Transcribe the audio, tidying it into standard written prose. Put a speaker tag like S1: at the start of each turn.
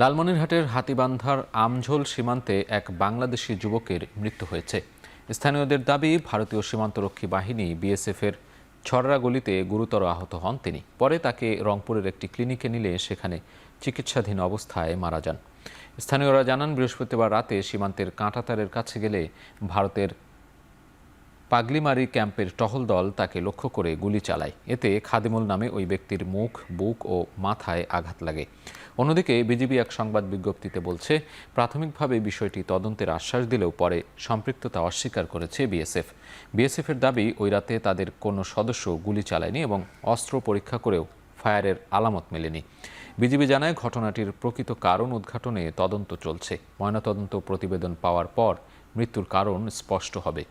S1: লালমনিরহাটের হাতীবান্ধার আমঝোল সীমান্তে এক বাংলাদেশি যুবকের মৃত্যু হয়েছে। স্থানীয়দের দাবি, ভারতীয় সীমান্তরক্ষী বাহিনী বিএসএফের ছররা গুলিতে গুরুতর আহত হন তিনি। পরে তাকে রংপুরের একটি ক্লিনিকে নিলে সেখানে চিকিৎসাধীন অবস্থায় মারা যান। স্থানীয়রা জানান, বৃহস্পতিবার রাতে সীমান্তের কাঁটাতারের কাছে গেলে ভারতের পাগলিমারি ক্যাম্পের টহল দল তাকে লক্ষ্য করে গুলি চালায়। এতে খাদিমুল নামে ওই ব্যক্তির মুখ, বুক ও মাথায় আঘাত লাগে। অন্যদিকে বিজিবি এক সংবাদ বিজ্ঞপ্তিতে বলছে, প্রাথমিকভাবে বিষয়টি তদন্তের আশ্বাস দিলেও পরে সম্পৃক্ততা অস্বীকার করেছে বিএসএফ। বিএসএফের দাবি, ওই রাতে তাদের কোনো সদস্য গুলি চালায়নি এবং অস্ত্র পরীক্ষা করেও ফায়ারের আলামত মেলেনি। বিজিবি জানায়, ঘটনাটির প্রকৃত কারণ উদ্ঘাটনে তদন্ত চলছে। ময়নাতদন্ত প্রতিবেদন পাওয়ার পর মৃত্যুর কারণ স্পষ্ট হবে।